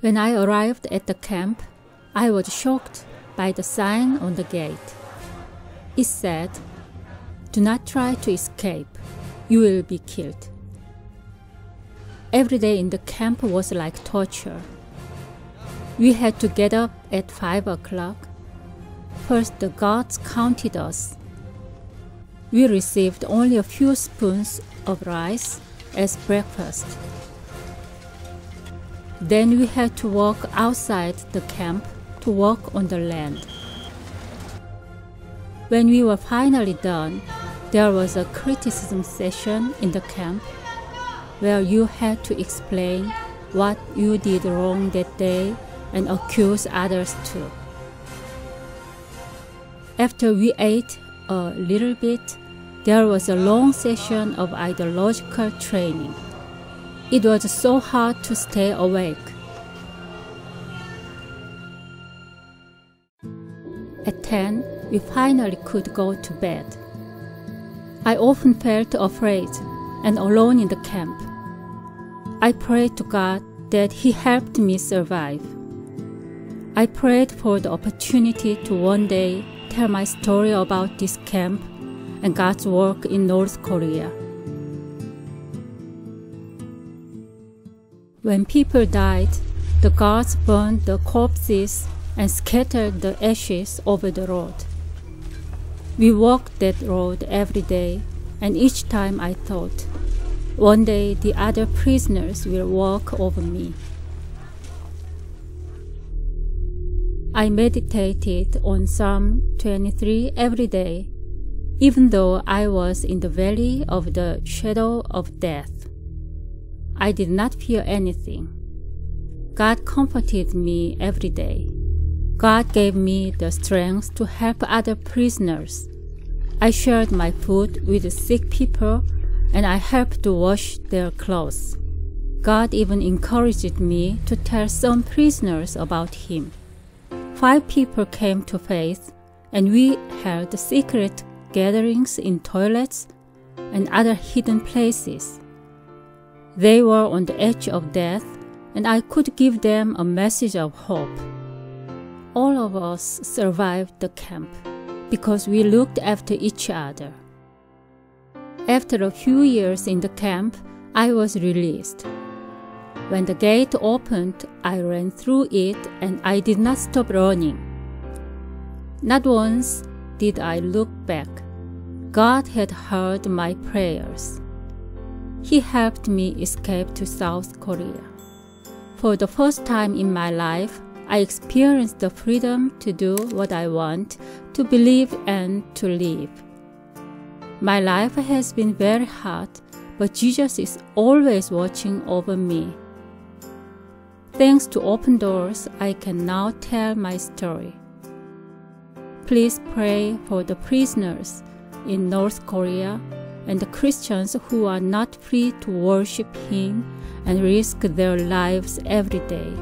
When I arrived at the camp, I was shocked by the sign on the gate. It said, "Do not try to escape. You will be killed." Every day in the camp was like torture. We had to get up at 5 o'clock. First, the guards counted us. We received only a few spoons of rice as breakfast. Then we had to walk outside the camp to walk on the land. When we were finally done, there was a criticism session in the camp where you had to explain what you did wrong that day and accuse others too. After we ate a little bit, there was a long session of ideological training. It was so hard to stay awake. At 10, we finally could go to bed. I often felt afraid and alone in the camp. I prayed to God that He helped me survive. I prayed for the opportunity to one day tell my story about this camp and God's work in North Korea. When people died, the guards burned the corpses and scattered the ashes over the road. We walked that road every day, and each time I thought, one day the other prisoners will walk over me. I meditated on Psalm 23 every day, even though I was in the valley of the shadow of death. I did not fear anything. God comforted me every day. God gave me the strength to help other prisoners. I shared my food with sick people, and I helped to wash their clothes. God even encouraged me to tell some prisoners about Him. 5 people came to faith, and we held secret gatherings in toilets and other hidden places. They were on the edge of death, and I could give them a message of hope. All of us survived the camp because we looked after each other. After a few years in the camp, I was released. When the gate opened, I ran through it and I did not stop running. Not once did I look back. God had heard my prayers. He helped me escape to South Korea. For the first time in my life, I experienced the freedom to do what I want, to believe and to live. My life has been very hard, but Jesus is always watching over me. Thanks to open doors, I can now tell my story. Please pray for the prisoners in North Korea and the Christians who are not free to worship Him and risk their lives every day.